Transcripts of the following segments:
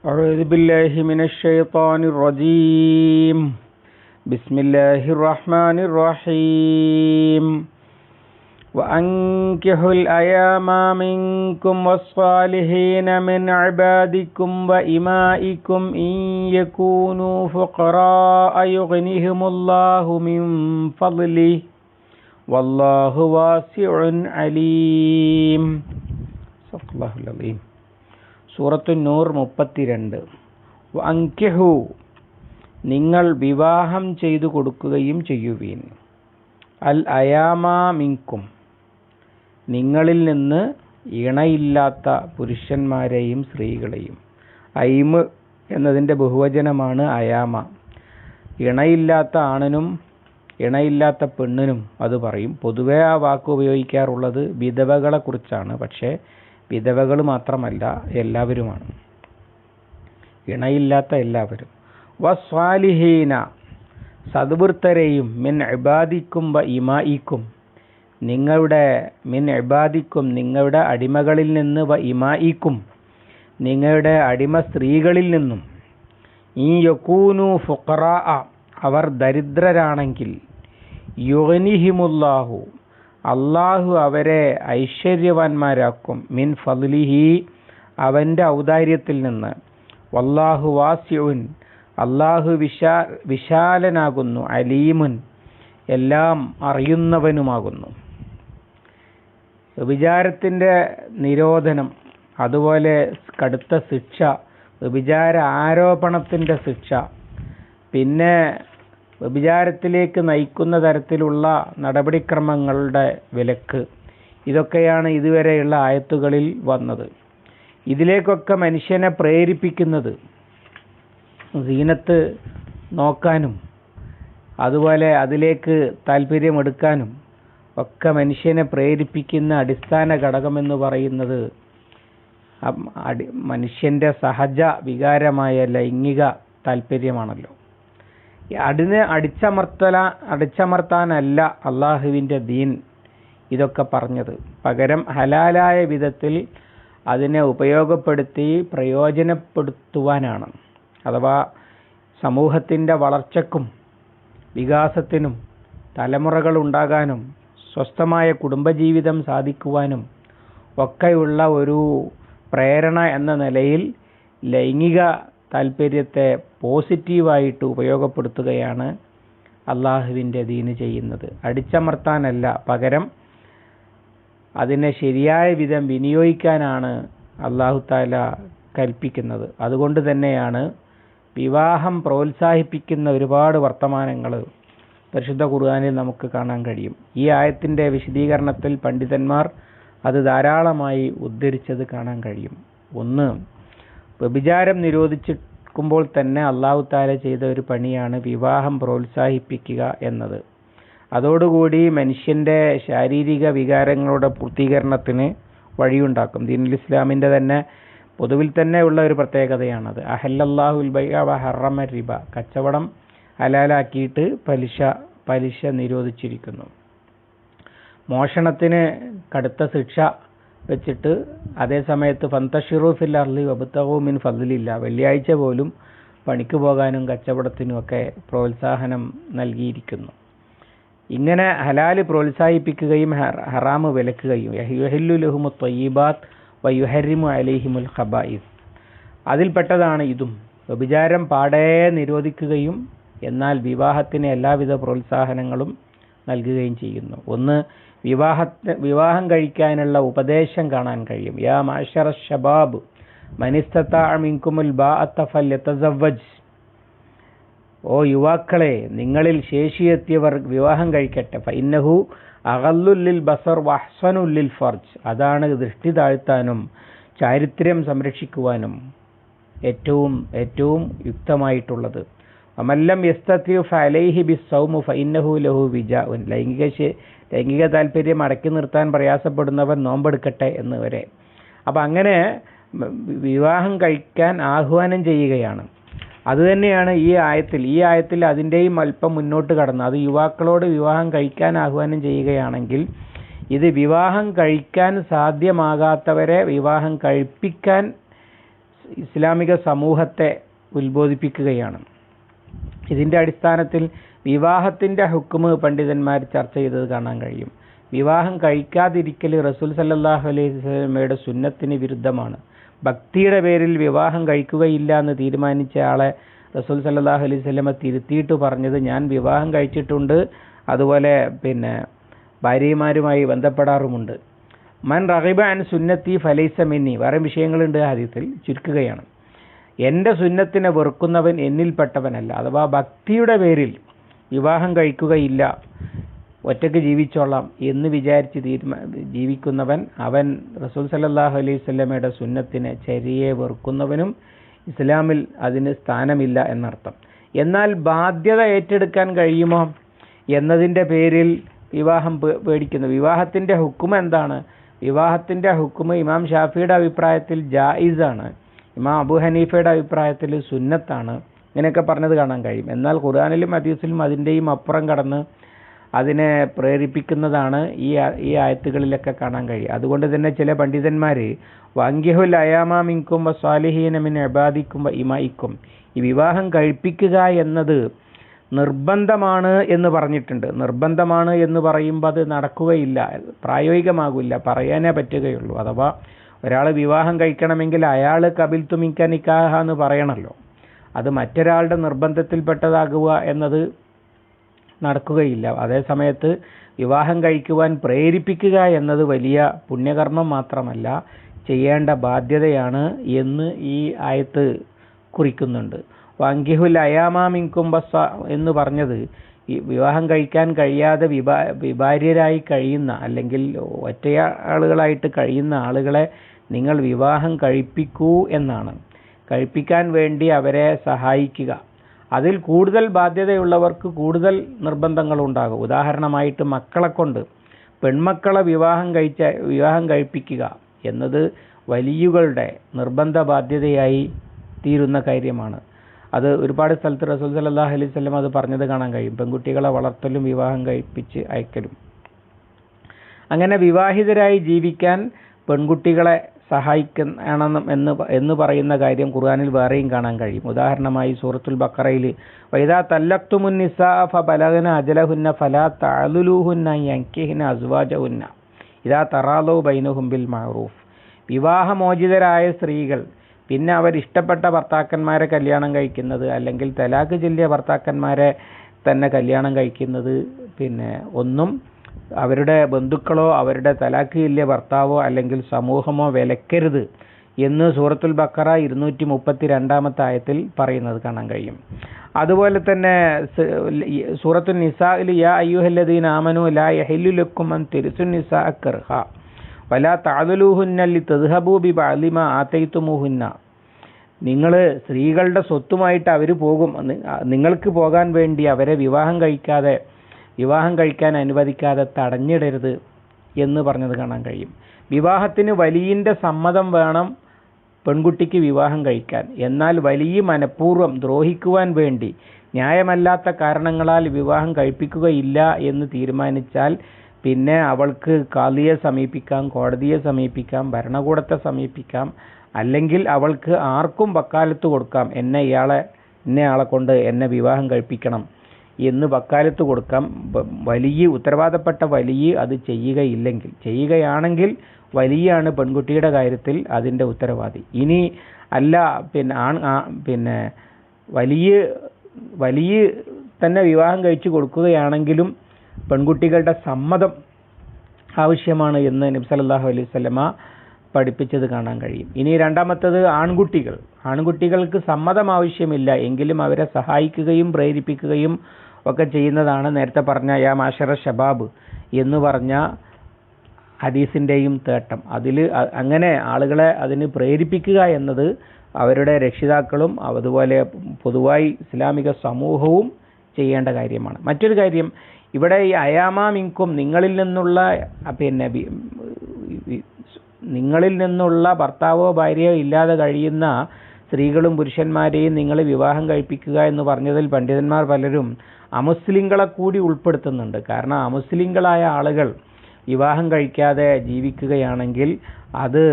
أعوذ بالله من الشيطان الرجيم. بسم الله الرحمن الرحيم. وأنكحوا الأيام منكم والصالحين من عبادكم وإمائكم إن يكونوا فقراء يغنيهم الله من فضله والله واسع عليم. صدق الله العظيم. സൂറത്തു നൂർ 32. വഅൻകിഹു, നിങ്ങൾ വിവാഹം ചെയ്തു കൊടുക്കുകയും ചെയ്യുവീൻ. അൽ അയാമാ മിൻകും, നിങ്ങളിൽ നിന്ന് ഇണയില്ലാത്ത പുരുഷന്മാരെയും സ്ത്രീകളെയും. ഐമ് എന്നതിൻ്റെ ബഹുവചനമാണ് അയാമ. ഇണയില്ലാത്ത ആണിനും ഇണയില്ലാത്ത പെണ്ണിനും അത് പറയും. പൊതുവെ ആ വാക്ക് ഉപയോഗിക്കാറുള്ളത് വിധവകളെ കുറിച്ചാണ്. പക്ഷേ വിധവകൾ മാത്രമല്ല, എല്ലാവരുമാണ്, ഇണയില്ലാത്ത എല്ലാവരും. വസ്വാലിഹീന, സദ്വൃത്തരെയും. മിൻ ഇബാദിക്കും വ ഇമായിക്കും, നിങ്ങളുടെ മിൻ ഇബാദിക്കും, നിങ്ങളുടെ അടിമകളിൽ നിന്ന്. വ ഇമായിക്കും, നിങ്ങളുടെ അടിമ സ്ത്രീകളിൽ നിന്നും. ഈ യകൂനു ഫുഖറാ, അവർ ദരിദ്രരാണെങ്കിൽ. യുഗ്നിഹിമുല്ലാഹു, അള്ളാഹു അവരെ ഐശ്വര്യവാന്മാരാക്കും. മിൻ ഫദ്ലിഹി, അവൻ്റെ ഔദാര്യത്തിൽ നിന്ന്. വല്ലാഹു വാസിഉൻ, അള്ളാഹു വിശാലനാകുന്നു. അലീമുൻ, എല്ലാം അറിയുന്നവനുമാകുന്നു. വ്യഭിചാരത്തിൻ്റെ നിരോധനം, അതുപോലെ കടുത്ത ശിക്ഷ, വ്യഭിചാര ആരോപണത്തിൻ്റെ ശിക്ഷ, പിന്നെ വ്യഭിചാരത്തിലേക്ക് നയിക്കുന്ന തരത്തിലുള്ള നടപടിക്രമങ്ങളുടെ വിലക്ക്, ഇതൊക്കെയാണ് ഇതുവരെയുള്ള ആയത്തുകളിൽ വന്നത്. ഇതിലേക്കൊക്കെ മനുഷ്യനെ പ്രേരിപ്പിക്കുന്നത് സീനത്ത് നോക്കാനും അതുപോലെ അതിലേക്ക് താല്പര്യമെടുക്കാനും ഒക്കെ മനുഷ്യനെ പ്രേരിപ്പിക്കുന്ന അടിസ്ഥാന ഘടകമെന്ന് പറയുന്നത് മനുഷ്യൻ്റെ സഹജ വികാരമായ ലൈംഗിക താല്പര്യമാണല്ലോ. അതിനെ അടിച്ചമർത്താനല്ല അള്ളാഹുവിൻ്റെ ദീൻ ഇതൊക്കെ പറഞ്ഞത്. പകരം ഹലാലായ വിധത്തിൽ അതിനെ ഉപയോഗപ്പെടുത്തി പ്രയോജനപ്പെടുത്തുവാനാണ്. അഥവാ സമൂഹത്തിൻ്റെ വളർച്ചയ്ക്കും വികാസത്തിനും തലമുറകൾ ഉണ്ടാകാനും സ്വസ്ഥമായ കുടുംബജീവിതം സാധിക്കുവാനും ഒക്കെയുള്ള ഒരു പ്രേരണ എന്ന നിലയിൽ ലൈംഗിക താല്പര്യത്തെ പോസിറ്റീവായിട്ട് ഉപയോഗപ്പെടുത്തുകയാണ് അള്ളാഹുവിൻ്റെ ദീന് ചെയ്യുന്നത്. അടിച്ചമർത്താനല്ല, പകരം അതിനെ ശരിയായ വിധം വിനിയോഗിക്കാനാണ് അള്ളാഹു തആല കൽപ്പിക്കുന്നത്. അതുകൊണ്ട് തന്നെയാണ് വിവാഹം പ്രോത്സാഹിപ്പിക്കുന്ന ഒരുപാട് വർത്തമാനങ്ങൾ പരിശുദ്ധ ഖുർആനിൽ നമുക്ക് കാണാൻ കഴിയും. ഈ ആയത്തിൻ്റെ വിശദീകരണത്തിൽ പണ്ഡിതന്മാർ അത് ധാരാളമായി ഉദ്ധരിച്ചത് കാണാൻ കഴിയും. ഒന്ന്, വ്യഭിചാരം നിരോധിച്ചിരിക്കുമ്പോൾ തന്നെ അല്ലാഹു തആല ചെയ്ത ഒരു പണിയാണ് വിവാഹം പ്രോത്സാഹിപ്പിക്കുക എന്നത്. അതോടുകൂടി മനുഷ്യൻ്റെ ശാരീരിക വികാരങ്ങളുടെ പൂർത്തീകരണത്തിന് വഴിയുണ്ടാക്കും. ദീനുൽ ഇസ്ലാമിൻ്റെ തന്നെ പൊതുവിൽ തന്നെ ഉള്ള ഒരു പ്രത്യേകതയാണത്. അഹല്ലല്ലാഹുൽ ബൈഅ വ ഹറമ റിബ, കച്ചവടം ഹലാലാക്കിയിട്ട് പലിശ നിരോധിച്ചിരിക്കുന്നു. മോഷണത്തിന് കടുത്ത ശിക്ഷ വെച്ചിട്ട് അതേ സമയത്ത് ഫന്തഷിറു ഫിൽ അർളി വബ്തഗൂ മിൻ ഫദ്ലില്ല, വെള്ളിയാഴ്ച പോലും പണിക്ക് പോകാനും കച്ചവടത്തിനുമൊക്കെ പ്രോത്സാഹനം നൽകിയിരിക്കുന്നു. ഇങ്ങനെ ഹലാല് പ്രോത്സാഹിപ്പിക്കുകയും ഹറാമ് വിലക്കുകയും. യുഹില്ലു ലഹുമു ത്വയ്യിബാത്ത് വ യുഹരിമു അലൈഹിമുൽ ഖബായിസ്, അതിൽപ്പെട്ടതാണ് ഇതും. വ്യഭിചാരം പാടേ നിരോധിക്കുകയും എന്നാൽ വിവാഹത്തിന് എല്ലാവിധ പ്രോത്സാഹനങ്ങളും നൽകുകയും ചെയ്യുന്നു. ഒന്ന്, വിവാഹം കഴിക്കാനുള്ള ഉപദേശം കാണാൻ കഴിയും. യാ മഅ്ശറ ശബാബ് മനിസ്തതാഅ മിൻകുമുൽ ബാഅത ഫല്യതസവ്വജ്, ഓ യുവാക്കളെ, നിങ്ങളിൽ ശേഷിയെത്തിയവർ വിവാഹം കഴിക്കട്ടെ. ഫഇന്നഹു അഗല്ലുൽ ലിൽ ബസർ വഅഹ്സനുൽ ലിൽ ഫർജ്, അതാണ് ദൃഷ്ടി താഴ്ത്താനും ചാരിത്രം സംരക്ഷിക്കുവാനും ഏറ്റവും യുക്തമായിട്ടുള്ളത്. വമല്ലം യസ്തതി ഫഅലൈഹി ബിസ്സൗമു ഫഇന്നഹു ലഹു വിജാഉൻ, ലൈംഗിക താല്പര്യം അടക്കി നിർത്താൻ പ്രയാസപ്പെടുന്നവൻ നോമ്പെടുക്കട്ടെ എന്ന് വരെ. അപ്പം അങ്ങനെ വിവാഹം കഴിക്കാൻ ആഹ്വാനം ചെയ്യുകയാണ്. അതുതന്നെയാണ് ഈ ആയത്തിൽ അതിൻ്റെയും അല്പം മുന്നോട്ട് കടന്നു. അത് യുവാക്കളോട് വിവാഹം കഴിക്കാൻ ആഹ്വാനം ചെയ്യുകയാണെങ്കിൽ ഇത് വിവാഹം കഴിക്കാൻ സാധ്യമാകാത്തവരെ വിവാഹം കഴിപ്പിക്കാൻ ഇസ്ലാമിക സമൂഹത്തെ ഉത്ബോധിപ്പിക്കുകയാണ്. ഇതിൻ്റെ അടിസ്ഥാനത്തിൽ വിവാഹത്തിൻ്റെ ഹുക്മ് പണ്ഡിതന്മാർ ചർച്ച ചെയ്തത് കാണാൻ കഴിയും. വിവാഹം കഴിക്കാതിരിക്കൽ റസൂൽ സല്ലല്ലാഹു അലൈഹി വസല്ലമയുടെ സുന്നത്തിന് വിരുദ്ധമാണ്. ഭക്തിയുടെ പേരിൽ വിവാഹം കഴിക്കുകയില്ല എന്ന് തീരുമാനിച്ച ആളെ റസൂൽ സല്ലല്ലാഹു അലൈഹി വസല്ലമ തിരുത്തിയിട്ട് പറഞ്ഞത്, ഞാൻ വിവാഹം കഴിച്ചിട്ടുണ്ട്, അതുപോലെ ഭാര്യമാരുമായി ബന്ധപ്പെടാറുമുണ്ട്. മൻ റഗിബ അൻ സുന്നത്തി ഫലൈസ മിന്നി. വേറെ വിഷയങ്ങളുണ്ട് ഹദീസിൽ, ചുരുക്കുകയാണ്. എൻ്റെ സുന്നത്തിനെ വെറുക്കുന്നവൻ എന്നിൽപ്പെട്ടവനല്ല. അഥവാ ഭക്തിയുടെ പേരിൽ വിവാഹം കഴിക്കുകയില്ല, ഒറ്റയ്ക്ക് ജീവിച്ചോളാം എന്ന് വിചാരിച്ച് ജീവിക്കുന്നവൻ അവൻ റസൂൽ സല്ലല്ലാഹു അലൈഹി വസല്ലമയുടെ സുന്നത്തിനെ ചര്യയെ വെറുക്കുന്നവനും ഇസ്ലാമിൽ അതിന് സ്ഥാനമില്ല എന്നർത്ഥം. എന്നാൽ ബാധ്യത ഏറ്റെടുക്കാൻ കഴിയുമോ എന്നതിൻ്റെ പേരിൽ വിവാഹം പേടിക്കുന്നു. വിവാഹത്തിൻ്റെ ഹുക്മ എന്താണ്? വിവാഹത്തിൻ്റെ ഹുക്മ ഇമാം ഷാഫിയുടെ അഭിപ്രായത്തിൽ ജായിസാണ്, ഇമാം അബൂ ഹനീഫയുടെ അഭിപ്രായത്തിൽ സുന്നത്താണ്. ഇങ്ങനെയൊക്കെ പറഞ്ഞത് കാണാൻ കഴിയും. എന്നാൽ ഖുർആനിലും ഹദീസിലും അതിൻ്റെയും അപ്പുറം കടന്ന് അതിനെ പ്രേരിപ്പിക്കുന്നതാണ് ഈ ആയത്തുകളിലൊക്കെ കാണാൻ കഴിയും. അതുകൊണ്ട് തന്നെ ചില പണ്ഡിതന്മാർ വങ്കിഹുൽ അയാമ മിൻകും വസ്വാലിഹീന മിൻ ഇബാദിക്കും വ ഇമായിക്കും, ഈ വിവാഹം കഴിപ്പിക്കുക എന്നത് നിർബന്ധമാണ് എന്ന് പറഞ്ഞിട്ടുണ്ട്. നിർബന്ധമാണ് എന്ന് പറയുമ്പോൾ അത് നടക്കുകയില്ല, പ്രായോഗികമാകില്ല, പറയാനേ പറ്റുകയുള്ളൂ. അഥവാ ഒരാൾ വിവാഹം കഴിക്കണമെങ്കിൽ അയാൾ കബിൽതു മിൻക നിക്കാഹ എന്ന് പറയണമല്ലോ. അത് മറ്റൊരാളുടെ നിർബന്ധത്തിൽപ്പെട്ടതാകുക എന്നത് നടക്കുകയില്ല. അതേസമയത്ത് വിവാഹം കഴിക്കുവാൻ പ്രേരിപ്പിക്കുക എന്നത് വലിയ പുണ്യകർമ്മം മാത്രമല്ല, ചെയ്യേണ്ട ബാധ്യതയാണ് എന്ന് ഈ ആയത്ത് കുറിക്കുന്നുണ്ട്. വങ്കിഹുൽ അയാമ മിൻകും ബസ്സ എന്ന് പറഞ്ഞത് ഈ വിവാഹം കഴിക്കാൻ കഴിയാതെ വിഭാര്യരായി കഴിയുന്ന അല്ലെങ്കിൽ ഒറ്റയാളുകളായിട്ട് കഴിയുന്ന ആളുകളെ നിങ്ങൾ വിവാഹം കഴിപ്പിക്കൂ എന്നാണ്. കഴിപ്പിക്കാൻ വേണ്ടി അവരെ സഹായിക്കുക. അതിൽ കൂടുതൽ ബാധ്യതയുള്ളവർക്ക് കൂടുതൽ നിർബന്ധങ്ങളുണ്ടാകും. ഉദാഹരണമായിട്ട് മക്കളെ കൊണ്ട് പെൺമക്കളെ വിവാഹം കഴിപ്പിക്കുക എന്നത് വലിയുകളുടെ നിർബന്ധ ബാധ്യതയായി തീരുന്ന കാര്യമാണ്. അത് ഒരുപാട് സ്ഥലത്ത് റസൂൽ സല്ലല്ലാഹു അലൈഹി വസല്ലം അത് പറഞ്ഞത് കാണാൻ കഴിയും. പെൺകുട്ടികളെ വളർത്തലും വിവാഹം കഴിപ്പിച്ച് അയക്കലും. അങ്ങനെ വിവാഹിതരായി ജീവിക്കാൻ പെൺകുട്ടികളെ സഹായിക്കണം എന്ന് പറയുന്ന കാര്യം ഖുർആനിൽ വേറെയും കാണാൻ കഴിയും. ഉദാഹരണമായി സൂറത്തുൽ ബഖറയിൽ വൈദാ തല്ലഖ്തുമുൻ നിസാ ഫബലഗന അജലഹുന്ന ഫലാ തഅലുലുഹുന്ന യൻകിഹ്ന അസ്വാജഹുന്ന ഇദാ തറാലു ബൈനഹും ബിൽ മഅറൂഫ്. വിവാഹമോചിതരായ സ്ത്രീകൾ പിന്നെ അവരിഷ്ടപ്പെട്ട ഭർത്താക്കന്മാരെ കല്യാണം കഴിക്കുന്നത് അല്ലെങ്കിൽ തലാഖ് ചൊല്ലിയ ഭർത്താക്കന്മാരെ തന്നെ കല്യാണം കഴിക്കുന്നത് പിന്നെ ഒന്നും അവരുടെ ബന്ധുക്കളോ അവരുടെ തലാഖ് ചൊല്ലിയ ഭർത്താവോ അല്ലെങ്കിൽ സമൂഹമോ വിലക്കരുത് എന്ന് സൂറത്തുൽ ബഖറ 232 ആയത്തിൽ പറയുന്നത് കാണാൻ കഴിയും. അതുപോലെ തന്നെ സൂറത്തുൽ നിസാഇൽ യാ അയ്യുഹല്ലദീന ആമനൂ ലാ യഹില്ലു ലക്കും അൻ തിരിസുൻ നിസാഅ കർഹ വലാ തഅദലുഹുന്ന ലിതദ്ഹബൂ ബിബഅദി മാ ആതൈതുമുഹുന്ന. നിങ്ങൾ സ്ത്രീകളുടെ സ്വത്തുമായിട്ട് അവർ പോകും, നിങ്ങൾക്ക് പോകാൻ വേണ്ടി അവരെ വിവാഹം കഴിക്കാൻ അനുവദിക്കാതെ തടഞ്ഞിടരുത് എന്ന് പറഞ്ഞത് കാണാൻ കഴിയും. വിവാഹത്തിന് വലിയൻ്റെ സമ്മതം വേണം പെൺകുട്ടിക്ക് വിവാഹം കഴിക്കാൻ. എന്നാൽ വലിയ മനഃപൂർവ്വം ദ്രോഹിക്കുവാൻ വേണ്ടി ന്യായമല്ലാത്ത കാരണങ്ങളാൽ വിവാഹം കഴിപ്പിക്കുകയില്ല എന്ന് തീരുമാനിച്ചാൽ പിന്നെ അവൾക്ക് ഖാദിയെ സമീപിക്കാം, കോടതിയെ സമീപിക്കാം, ഭരണകൂടത്തെ സമീപിക്കാം, അല്ലെങ്കിൽ അവൾക്ക് ആർക്കും വക്കാലത്ത് കൊടുക്കാം, ഇന്നയാളെ കൊണ്ട് എന്നെ വിവാഹം കഴിപ്പിക്കണം എന്ന് വക്കാലത്ത് കൊടുക്കാം. ഉത്തരവാദപ്പെട്ട വലിയ അത് ചെയ്യുകയാണെങ്കിൽ വലിയാണ് പെൺകുട്ടിയുടെ കാര്യത്തിൽ അതിൻ്റെ ഉത്തരവാദി. ഇനി അല്ല പിന്നെ വലിയ തന്നെ വിവാഹം കഴിച്ചു കൊടുക്കുകയാണെങ്കിലും പെൺകുട്ടികളുടെ സമ്മതം ആവശ്യമാണ് എന്ന് നബി സല്ലല്ലാഹു അലൈഹി വസല്ലമ പഠിപ്പിച്ചത് കാണാൻ കഴിയും. ഇനി രണ്ടാമത്തേത് ആൺകുട്ടികൾക്ക് സമ്മതം ആവശ്യമില്ല, എങ്കിലും അവരെ സഹായിക്കുകയും പ്രേരിപ്പിക്കുകയും ഒക്കെ ചെയ്യുന്നതാണ് നേരത്തെ പറഞ്ഞ യാ മാശറ ഷബാബ് എന്ന് പറഞ്ഞ ഹദീസിൻ്റെയും തേട്ടം. അങ്ങനെ ആളുകളെ അതിന് പ്രേരിപ്പിക്കുക എന്നത് അവരുടെ രക്ഷിതാക്കളും അതുപോലെ പൊതുവായി ഇസ്ലാമിക സമൂഹവും ചെയ്യേണ്ട കാര്യമാണ്. മറ്റൊരു കാര്യം, ഇവിടെ ഈ അയാമ മിൻകും നിങ്ങളിൽ നിന്നുള്ള ഭർത്താവോ ഭാര്യയോ ഇല്ലാതെ കഴിയുന്ന സ്ത്രീകളും പുരുഷന്മാരെയും നിങ്ങൾ വിവാഹം കഴിപ്പിക്കുക എന്ന് പറഞ്ഞതിൽ പണ്ഡിതന്മാർ പലരും അമുസ്ലിങ്ങളെ കൂടി ഉൾപ്പെടുത്തുന്നുണ്ട്. കാരണം അമുസ്ലിങ്ങളായ ആളുകൾ വിവാഹം കഴിക്കാതെ ജീവിക്കുകയാണെങ്കിൽ അത്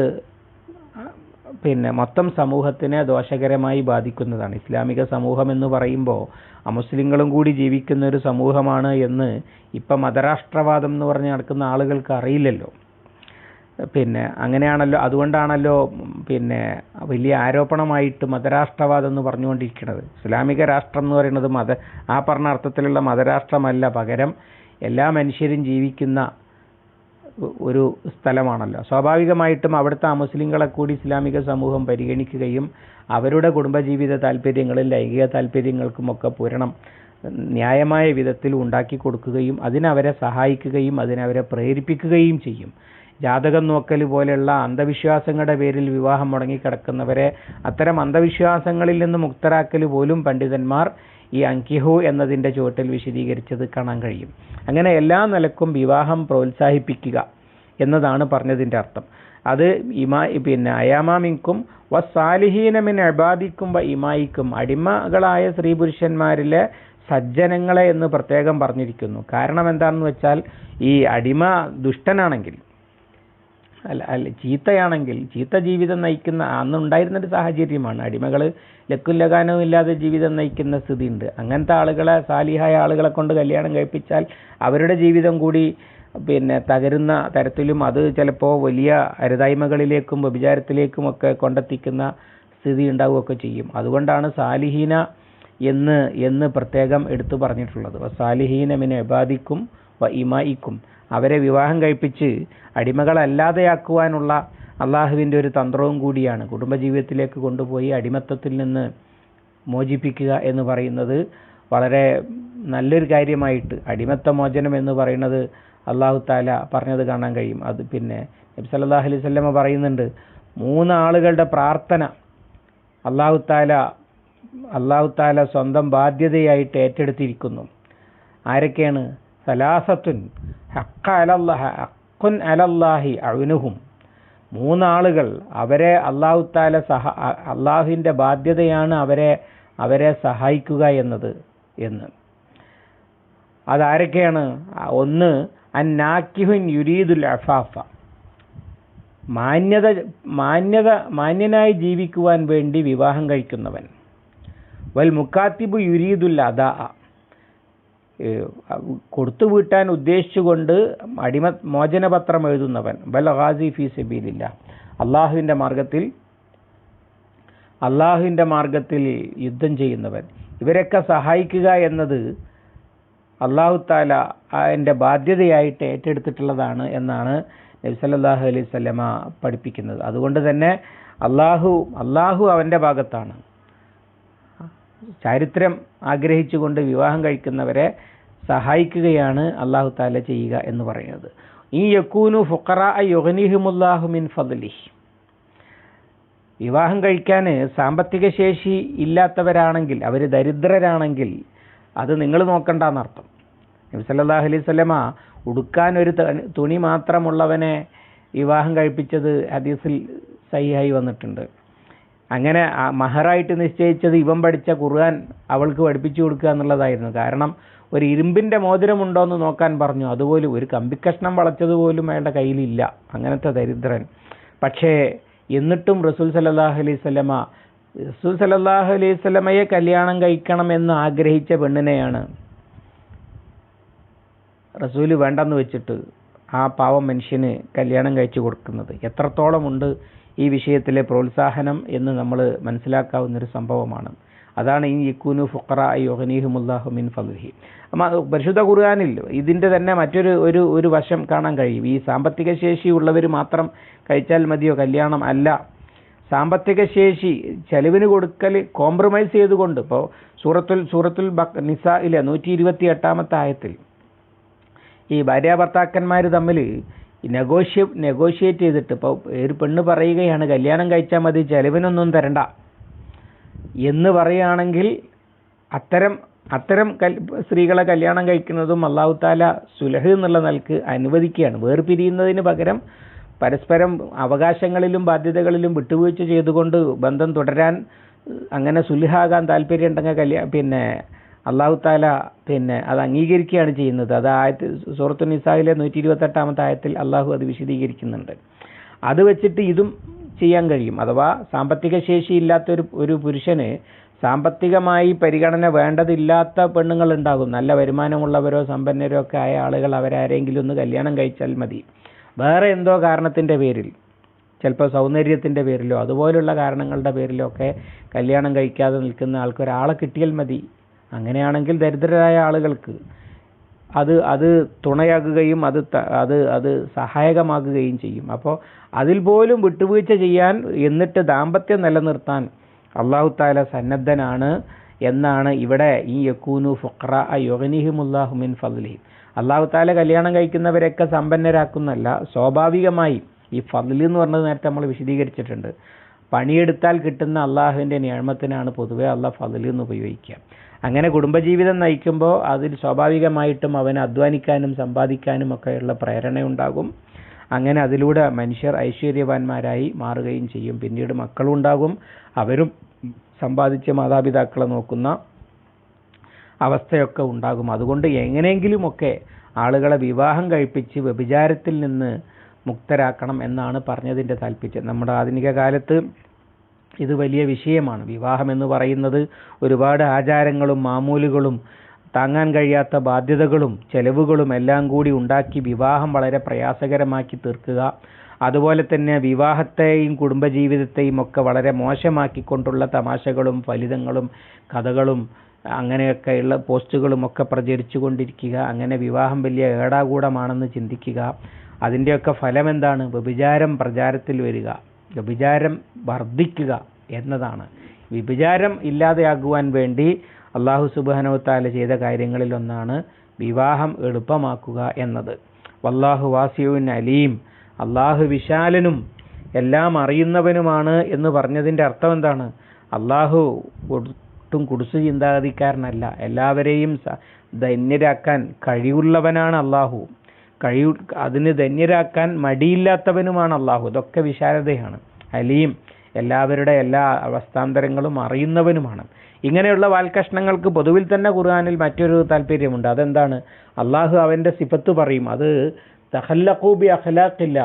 മൊത്തം സമൂഹത്തിനെ ദോഷകരമായി ബാധിക്കുന്നതാണ്. ഇസ്ലാമിക സമൂഹം എന്ന് പറയുമ്പോൾ അമുസ്ലിങ്ങളും കൂടി ജീവിക്കുന്ന ഒരു സമൂഹമാണ് എന്ന് ഇപ്പം മതരാഷ്ട്രവാദം എന്ന് പറഞ്ഞ് നടക്കുന്ന ആളുകൾക്ക് അറിയില്ലല്ലോ. അങ്ങനെയാണല്ലോ, അതുകൊണ്ടാണല്ലോ വലിയ ആരോപണമായിട്ട് മതരാഷ്ട്രവാദം എന്ന് പറഞ്ഞുകൊണ്ടിരിക്കുന്നത്. ഇസ്ലാമിക രാഷ്ട്രം എന്ന് പറയുന്നത് ആ പറഞ്ഞ അർത്ഥത്തിലുള്ള മതരാഷ്ട്രമല്ല, പകരം എല്ലാ മനുഷ്യരും ജീവിക്കുന്ന ഒരു സ്ഥലമാണല്ലോ. സ്വാഭാവികമായിട്ടും അവിടുത്തെ മുസ്ലിങ്ങളെ കൂടി ഇസ്ലാമിക സമൂഹം പരിഗണിക്കുകയും അവരുടെ കുടുംബജീവിത താല്പര്യങ്ങളും ലൈംഗിക താല്പര്യങ്ങൾക്കുമൊക്കെ പൂരണം ന്യായമായ വിധത്തിൽ ഉണ്ടാക്കി കൊടുക്കുകയും അതിനവരെ സഹായിക്കുകയും അതിനവരെ പ്രേരിപ്പിക്കുകയും ചെയ്യും. ജാതകം നോക്കൽ പോലെയുള്ള അന്ധവിശ്വാസങ്ങളുടെ പേരിൽ വിവാഹം മുടങ്ങിക്കിടക്കുന്നവരെ അത്തരം അന്ധവിശ്വാസങ്ങളിൽ നിന്ന് മുക്തരാക്കൽ പോലും പണ്ഡിതന്മാർ ഈ അങ്കിഹു എന്നതിൻ്റെ ചുവട്ടിൽ വിശദീകരിച്ചത് കാണാൻ കഴിയും. അങ്ങനെ എല്ലാ നിലക്കും വിവാഹം പ്രോത്സാഹിപ്പിക്കുക എന്നതാണ് പറഞ്ഞതിൻ്റെ അർത്ഥം. അത് അയാമാമിക്കും വസാലിഹീന മിൻ ഇബാദിക്കും വ ഇമായിക്കും, അടിമകളായ സ്ത്രീ പുരുഷന്മാരിലെ സജ്ജനങ്ങളെ എന്ന് പ്രത്യേകം പറഞ്ഞിരിക്കുന്നു. കാരണം എന്താണെന്ന് വെച്ചാൽ, ഈ അടിമ ദുഷ്ടനാണെങ്കിൽ അല്ല ചീത്തയാണെങ്കിൽ, ചീത്ത ജീവിതം നയിക്കുന്ന അന്നുണ്ടായിരുന്നൊരു സാഹചര്യമാണ്. അടിമകൾ ലക്കും ലഗാനവും ഇല്ലാതെ ജീവിതം നയിക്കുന്ന സ്ഥിതിയുണ്ട്. അങ്ങനത്തെ ആളുകളെ, സാലിഹായ ആളുകളെ കൊണ്ട് കല്യാണം കഴിപ്പിച്ചാൽ അവരുടെ ജീവിതം കൂടി തകരുന്ന തരത്തിലും അത് ചിലപ്പോൾ വലിയ അരുതായ്മകളിലേക്കും വ്യഭിചാരത്തിലേക്കുമൊക്കെ കൊണ്ടെത്തിക്കുന്ന സ്ഥിതി ഉണ്ടാവുകയൊക്കെ ചെയ്യും. അതുകൊണ്ടാണ് സാലിഹീന എന്ന് പ്രത്യേകം എടുത്തു പറഞ്ഞിട്ടുള്ളത്. സാലിഹീന മിൻ ഇബാദിക്കും വ ഇമായിക്കും, അവരെ വിവാഹം കഴിപ്പിച്ച് അടിമകളല്ലാതെയാക്കുവാനുള്ള അള്ളാഹുവിൻ്റെ ഒരു തന്ത്രവും കൂടിയാണ്. കുടുംബജീവിതത്തിലേക്ക് കൊണ്ടുപോയി അടിമത്തത്തിൽ നിന്ന് മോചിപ്പിക്കുക എന്ന് പറയുന്നത് വളരെ നല്ലൊരു കാര്യമായിട്ട്, അടിമത്ത മോചനം എന്ന് പറയുന്നത് അള്ളാഹു താല പറഞ്ഞത് കാണാൻ കഴിയും. അത് നബി സല്ലല്ലാഹു അലൈഹി വസല്ലമ പറയുന്നുണ്ട്, 3 ആളുകളുടെ പ്രാർത്ഥന അള്ളാഹു താല സ്വന്തം ബാധ്യതയായിട്ട് ഏറ്റെടുത്തിരിക്കുന്നു. ആരൊക്കെയാണ്? സലാസത്തുൻ ഹഖ്ഖുൻ അലല്ലാഹി അഉനുഹും, 3 ആളുകൾ, അവരെ അള്ളാഹുവിൻ്റെ ബാധ്യതയാണ് അവരെ സഹായിക്കുക എന്ന്. അതാരൊക്കെയാണ്? ഒന്ന് അന്നാക്കിഹുൻ യുരീദുൽ അഫാഫ, മാന്യനായി ജീവിക്കുവാൻ വേണ്ടി വിവാഹം കഴിക്കുന്നവൻ. വൽ മുക്കാത്തിബു യുരീദുൽ അദാ, കൊടുത്തു വീട്ടാൻ ഉദ്ദേശിച്ചുകൊണ്ട് മോചനപത്രം എഴുതുന്നവൻ. വൽ ഗാസി ഫീ സബീലില്ലാഹ്, അള്ളാഹുവിൻ്റെ മാർഗത്തിൽ യുദ്ധം ചെയ്യുന്നവൻ. ഇവരൊക്കെ സഹായിക്കുക എന്നത് അള്ളാഹു താല അതിൻ്റെ ബാധ്യതയായിട്ട് ഏറ്റെടുത്തിട്ടുള്ളതാണ് എന്നാണ് നബി സല്ലല്ലാഹു അലൈഹി വസല്ലമ പഠിപ്പിക്കുന്നത്. അതുകൊണ്ട് തന്നെ അള്ളാഹു അവൻ്റെ ഭാഗത്താണ്. ചാരിത്രം ആഗ്രഹിച്ചുകൊണ്ട് വിവാഹം കഴിക്കുന്നവരെ സഹായിക്കുകയാണ് അള്ളാഹു താല ചെയ്യുക എന്ന് പറയുന്നത്. ഈ യകൂനു ഫുഖറാ യുഗ്നിഹിമുല്ലാഹു മിൻ ഫദ്ലിഹി, വിവാഹം കഴിക്കാൻ സാമ്പത്തിക ശേഷി ഇല്ലാത്തവരാണെങ്കിൽ, അവർ ദരിദ്രരാണെങ്കിൽ അത് നിങ്ങൾ നോക്കണ്ടെന്നർത്ഥം. നബി സല്ലല്ലാഹു അലൈഹി വസല്ലമ ഉടുക്കാൻ ഒരു തുണി മാത്രമുള്ളവനെ വിവാഹം കഴിപ്പിച്ചത് ഹദീസിൽ സഹിഹായി വന്നിട്ടുണ്ട്. അങ്ങനെ മഹറായിട്ട് നിശ്ചയിച്ചത് ഇവൻ പഠിച്ച ഖുർആൻ അവൾക്ക് പഠിപ്പിച്ചു കൊടുക്കുക എന്നുള്ളതായിരുന്നു. കാരണം ഒരു ഇരുമ്പിൻ്റെ മോതിരമുണ്ടോ എന്ന് നോക്കാൻ പറഞ്ഞു, അതുപോലും ഒരു കമ്പിക്കഷ്ണം വളച്ചതുപോലും അയാളുടെ കയ്യിലില്ല, അങ്ങനത്തെ ദരിദ്രൻ. പക്ഷേ എന്നിട്ടും റസൂൽ സല്ലല്ലാഹു അലൈഹി വസല്ലമയെ കല്യാണം കഴിക്കണമെന്ന് ആഗ്രഹിച്ച പെണ്ണിനെയാണ് റസൂല് വേണ്ടെന്ന് വെച്ചിട്ട് ആ പാവം മനുഷ്യന് കല്യാണം കഴിച്ചു കൊടുക്കുന്നത്. എത്രത്തോളമുണ്ട് ഈ വിഷയത്തിലെ പ്രോത്സാഹനം എന്ന് നമ്മൾ മനസ്സിലാക്കാവുന്നൊരു സംഭവമാണ്. അതാണ് ഈ യകൂനു ഫുഖറാ യുഗ്നിഹിമുല്ലാഹു മിൻ ഫദ്ലിഹി. പരിശുദ്ധ ഖുർആനിൽ ഇതിൻ്റെ തന്നെ മറ്റൊരു വശം കാണാൻ കഴിയും. ഈ സാമ്പത്തിക ശേഷി ഉള്ളവർ മാത്രം കഴിച്ചാൽ മതിയോ കല്യാണം? അല്ല, സാമ്പത്തിക ശേഷി ചെലവിന് കൊടുക്കൽ കോംപ്രമൈസ് ചെയ്തുകൊണ്ട്, ഇപ്പോൾ സൂറത്തുൽ നിസായിലെ 128-ാമത്തെ ആയത്തിൽ ഈ ഭാര്യാഭർത്താക്കന്മാർ തമ്മിൽ നെഗോഷിയേറ്റ് ചെയ്തിട്ട്, ഇപ്പോൾ ഒരു പെണ്ണ് പറയുകയാണ് കല്യാണം കഴിച്ചാൽ മതി, ചെലവിനൊന്നും തരണ്ട എന്ന് പറയുകയാണെങ്കിൽ അത്തരം സ്ത്രീകളെ കല്യാണം കഴിക്കുന്നതും അല്ലാഹു തആല സുലഹ് എന്നുള്ള നിലക്ക് അനുവദിക്കുകയാണ്. വേർപിരിയുന്നതിന് പകരം പരസ്പരം അവകാശങ്ങളിലും ബാധ്യതകളിലും വിട്ടുവീഴ്ച ചെയ്തുകൊണ്ട് ബന്ധം തുടരാൻ, അങ്ങനെ സുലഹാകാൻ താല്പര്യം ഉണ്ടെങ്കിൽ അല്ലാഹു തആല അത് അംഗീകരിക്കുകയാണ് ചെയ്യുന്നത്. അത് സൂറത്തുൽ നിസായിലെ 128-ാമത്തെ ആയത്തിൽ അല്ലാഹു അത് വിശദീകരിക്കുന്നുണ്ട്. അത് വെച്ചിട്ട് ഇതും ചെയ്യാൻ കഴിയും. അഥവാ സാമ്പത്തിക ശേഷിയില്ലാത്ത ഒരു പുരുഷന് സാമ്പത്തികമായി പരിഗണന വേണ്ടതില്ലാത്ത പെണ്ണുങ്ങൾ ഉണ്ടാകും. നല്ല വരുമാനമുള്ളവരോ സമ്പന്നരോ ഒക്കെ ആയ ആളുകൾ അവരാരെങ്കിലും ഒന്ന് കല്യാണം കഴിച്ചാൽ മതി. വേറെ എന്തോ കാരണത്തിൻ്റെ പേരിൽ, ചിലപ്പോൾ സൗന്ദര്യത്തിൻ്റെ പേരിലോ അതുപോലുള്ള കാരണങ്ങളുടെ പേരിലോ ഒക്കെ കല്യാണം കഴിക്കാതെ നിൽക്കുന്ന ആൾക്കൊരാളെ കിട്ടിയാൽ മതി. അങ്ങനെയാണെങ്കിൽ ദരിദ്രരായ ആളുകൾക്ക് അത് തുണയാകുകയും അത് സഹായകമാകുകയും ചെയ്യും. അപ്പോൾ അതിൽ പോലും വിട്ടുവീഴ്ച ചെയ്യാൻ, എന്നിട്ട് ദാമ്പത്യം നിലനിർത്താൻ അല്ലാഹു തആല സന്നദ്ധനാണ് എന്നാണ് ഇവിടെ ഈ യകൂനു ഫുഖറാ യുഗ്നിഹിമുല്ലാഹു മിൻ ഫദ്ലിഹി. അല്ലാഹു തആല കല്യാണം കഴിക്കുന്നവരൊക്കെ സമ്പന്നരാക്കുന്നല്ല, സ്വാഭാവികമായി ഈ ഫദ്ൽ എന്ന് പറഞ്ഞത് നേരത്തെ നമ്മൾ വിശദീകരിച്ചിട്ടുണ്ട്. പണിയെടുത്താൽ കിട്ടുന്ന അള്ളാഹുവിൻ്റെ നിഅമത്തിനാണ് പൊതുവെ അള്ളാഹ് ഫദ്ൽ എന്ന് ഉപയോഗിക്കുക. അങ്ങനെ കുടുംബജീവിതം നയിക്കുമ്പോൾ അതിൽ സ്വാഭാവികമായിട്ടും അവന് അധ്വാനിക്കാനും സമ്പാദിക്കാനും ഒക്കെയുള്ള പ്രേരണയുണ്ടാകും. അങ്ങനെ അതിലൂടെ മനുഷ്യർ ഐശ്വര്യവാന്മാരായി മാറുകയും ചെയ്യും. പിന്നീട് മക്കളുണ്ടാകും, അവരും സമ്പാദിച്ച മാതാപിതാക്കളെ നോക്കുന്ന അവസ്ഥയൊക്കെ ഉണ്ടാകും. അതുകൊണ്ട് എങ്ങനെയെങ്കിലുമൊക്കെ ആളുകളെ വിവാഹം കഴിപ്പിച്ച് വ്യഭിചാരത്തിൽ നിന്ന് മുക്തരാക്കണം എന്നാണ് പറഞ്ഞതിൻ്റെ താല്പര്യം. നമ്മുടെ ആധുനിക കാലത്ത് ഇത് വലിയ വിഷയമാണ്. വിവാഹം എന്ന് പറയുന്നത് ഒരുപാട് ആചാരങ്ങളും മാമൂലുകളും താങ്ങാൻ കഴിയാത്ത ബാധ്യതകളും ചെലവുകളും എല്ലാം കൂടി ഉണ്ടാക്കി വിവാഹം വളരെ പ്രയാസകരമാക്കി തീർക്കുക. അതുപോലെ തന്നെ വിവാഹത്തെയും കുടുംബജീവിതത്തെയും ഒക്കെ വളരെ മോശമാക്കിക്കൊണ്ടുള്ള തമാശകളും ഫലിതങ്ങളും കഥകളും അങ്ങനെയൊക്കെയുള്ള പോസ്റ്റുകളും ഒക്കെ പ്രചരിച്ചു കൊണ്ടിരിക്കുക. അങ്ങനെ വിവാഹം വലിയ ഏടാകൂടമാണെന്ന് ചിന്തിക്കുക. അതിൻ്റെയൊക്കെ ഫലം എന്താണ്? വ്യഭിചാരം പ്രചാരത്തിൽ വരിക, വ്യഭിചാരം വർദ്ധിക്കുക എന്നതാണ്. വ്യഭിചാരം ഇല്ലാതെയാകുവാൻ വേണ്ടി അല്ലാഹു സുബ്ഹാനഹു വതആല ചെയ്ത കാര്യങ്ങളിൽ ഒന്നാണ് വിവാഹം എളുപ്പമാക്കുക എന്നത്. വല്ലാഹു വാസിഉൻ അലീം, അല്ലാഹു വിശാലനും എല്ലാം അറിയുന്നവനുമാണ് എന്ന് പറഞ്ഞതിൻ്റെ അർത്ഥം എന്താണ്? അല്ലാഹു ഒട്ടും കുടുസ് ചിന്താഗതിക്കാരനല്ല. എല്ലാവരെയും ധന്യരാക്കാൻ കഴിവുള്ളവനാണ് അല്ലാഹു. അതിന് ധന്യരാക്കാൻ മടിയില്ലാത്തവനുമാണ് അല്ലാഹു. ഇതൊക്കെ വിശാലതയാണ്. അലീം, എല്ലാവരുടെ എല്ലാ അവസ്ഥാന്തരങ്ങളും അറിയുന്നവനുമാണ്. ഇങ്ങനെയുള്ള വാൽക്കഷ്ണങ്ങൾക്ക് പൊതുവിൽ തന്നെ ഖുർആനിൽ മറ്റൊരു താല്പര്യമുണ്ട്. അതെന്താണ്? അള്ളാഹു അവൻ്റെ സിഫത്ത് പറയും. അത് തഖല്ലഖൂ ബി അഖ്ലാഖില്ല,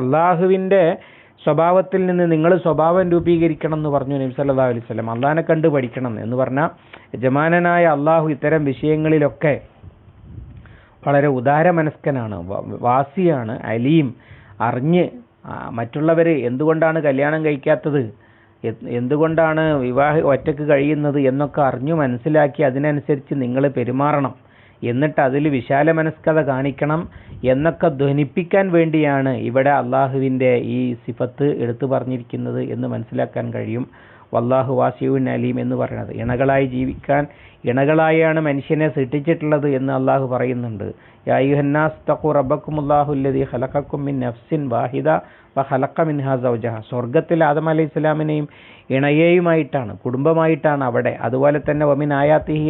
അള്ളാഹുവിൻ്റെ സ്വഭാവത്തിൽ നിന്ന് നിങ്ങൾ സ്വഭാവം രൂപീകരിക്കണം എന്ന് പറഞ്ഞു നബി സല്ലല്ലാഹു അലൈഹി വസല്ലം. അള്ളാഹിനെ കണ്ട് പഠിക്കണം എന്ന് പറഞ്ഞാൽ യജമാനനായ അള്ളാഹു ഇത്തരം വിഷയങ്ങളിലൊക്കെ വളരെ ഉദാരമനസ്കനാണ്, വാസിയാണ്, അലീം. അറിഞ്ഞ് മറ്റുള്ളവർ എന്തുകൊണ്ടാണ് കല്യാണം കഴിക്കാത്തത്, എന്തുകൊണ്ടാണ് ഒറ്റക്ക് കഴിയുന്നത് എന്നൊക്കെ അറിഞ്ഞു മനസ്സിലാക്കി അതിനനുസരിച്ച് നിങ്ങൾ പെരുമാറണം. എന്നിട്ട് അതിൽ വിശാല മനസ്കത കാണിക്കണം എന്നൊക്കെ ധ്വനിപ്പിക്കാൻ വേണ്ടിയാണ് ഇവിടെ അള്ളാഹുവിൻ്റെ ഈ സിഫത്ത് എടുത്തു പറഞ്ഞിരിക്കുന്നത് എന്ന് മനസ്സിലാക്കാൻ കഴിയും. വല്ലാഹു വാസിഉൻ അലീം എന്ന് പറയുന്നത് ഇണകളായി ജീവിക്കാൻ, ഇണകളായാണ് മനുഷ്യനെ സൃഷ്ടിച്ചിട്ടുള്ളത് എന്ന് അള്ളാഹു പറയുന്നുണ്ട്. യാ അയ്യുഹന്നാസ് തഖൂ റബ്ബക്കുമുല്ലാഹു അല്ലദീ ഖലഖക്കും മിൻ നഫ്സിൻ വാഹിദ വഖലഖ മിൻഹാ സൗജഹ. സ്വർഗ്ഗത്തിൽ ആദം അലൈഹിസ്സലാമിനെയും ഇണയെയുമായിട്ടാണ്, കുടുംബമായിട്ടാണ് അവിടെ. അതുപോലെ തന്നെ വമിൻ ആയാതിഹി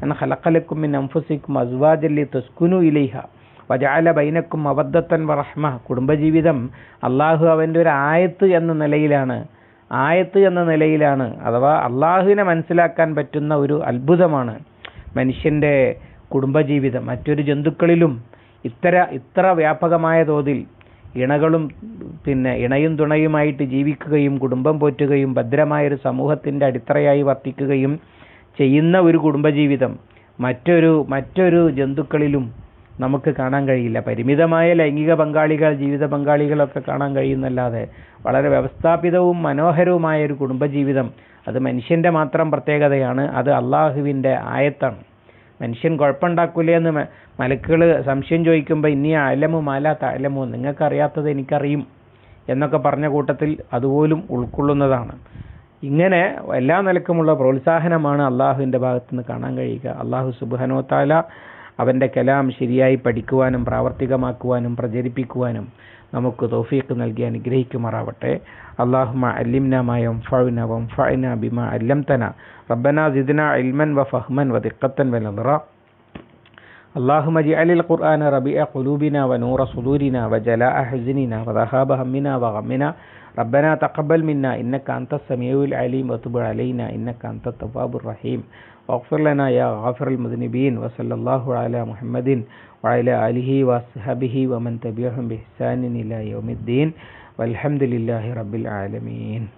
അൻ ഖലഖലക്കും മിൻ അൻഫുസിക്കും അസ്വാജൻ ലിതസ്കുനു ഇലൈഹ വജഅല ബൈനക്കും മവദ്ദത്തൻ വറഹ്മ. കുടുംബജീവിതം അള്ളാഹു അവൻ്റെ ഒരു ആയത്ത് എന്ന നിലയിലാണ്, അഥവാ അള്ളാഹുവിനെ മനസ്സിലാക്കാൻ പറ്റുന്ന ഒരു അത്ഭുതമാണ് മനുഷ്യൻ്റെ കുടുംബജീവിതം. മറ്റൊരു ജന്തുക്കളിലും ഇത്ര വ്യാപകമായ തോതിൽ ഇണകളും ഇണയും തുണയുമായിട്ട് ജീവിക്കുകയും കുടുംബം പോറ്റുകയും ഭദ്രമായൊരു സമൂഹത്തിൻ്റെ അടിത്തറയായി വർത്തിക്കുകയും ചെയ്യുന്ന ഒരു കുടുംബജീവിതം മറ്റൊരു ജന്തുക്കളിലും നമുക്ക് കാണാൻ കഴിയില്ല. പരിമിതമായ ലൈംഗിക പങ്കാളികൾ, ജീവിത പങ്കാളികളൊക്കെ കാണാൻ കഴിയുന്നല്ലാതെ വളരെ വ്യവസ്ഥാപിതവും മനോഹരവുമായ ഒരു കുടുംബജീവിതം അത് മനുഷ്യൻ്റെ മാത്രം പ്രത്യേകതയാണ്. അത് അള്ളാഹുവിൻ്റെ ആയത്താണ്. മനുഷ്യൻ കുഴപ്പമുണ്ടാക്കൂലേ എന്ന് മലക്കുകൾ സംശയം ചോദിക്കുമ്പോൾ ഇന്നി അലമു മാലാ തഅലമു, നിങ്ങൾക്കറിയാത്തത് എനിക്കറിയും എന്നൊക്കെ പറഞ്ഞ കൂട്ടത്തിൽ അതുപോലും ഉൾക്കൊള്ളുന്നതാണ്. ഇങ്ങനെ എല്ലാ നിലക്കുമുള്ള പ്രോത്സാഹനമാണ് അള്ളാഹുവിൻ്റെ ഭാഗത്തുനിന്ന് കാണാൻ കഴിയുക. അള്ളാഹു സുബ്ഹാനഹു വതആല അവൻ്റെ കലാം ശരിയായി പഠിക്കുവാനും പ്രാവർത്തികമാക്കുവാനും പ്രചരിപ്പിക്കുവാനും നമുക്ക് തൗഫീഖ് നൽകി അനുഗ്രഹിക്കുമാറാവട്ടെ. അല്ലാഹുമ്മ അല്ലിംനാ മാ യൻഫഉനാ വൻഫഅനാ ബിമാ അല്ലംതനാ റബ്ബനാ സിദ്നാ ഇൽമൻ വഫഹ്മൻ വദിഖ്ഖത്തൻ വനദറ. അല്ലാഹുമ്മ ജഅലിൽ ഖുർആന റബീഅ ഖുലൂബിനാ വനൂറ സുദൂരിനാ വജലാഅ ഹുസ്നിനാ വദഹാബ ഹമ്മിനാ വഗമ്മിനാ ربنا تقبل منا إنك أنت السميع العليم وتب علينا إنك أنت التواب الرحيم واغفر لنا يا غافر المذنبين وصلى الله على محمد وعلى آله وصحبه ومن تبعهم بإحسان إلى يوم الدين والحمد لله رب العالمين.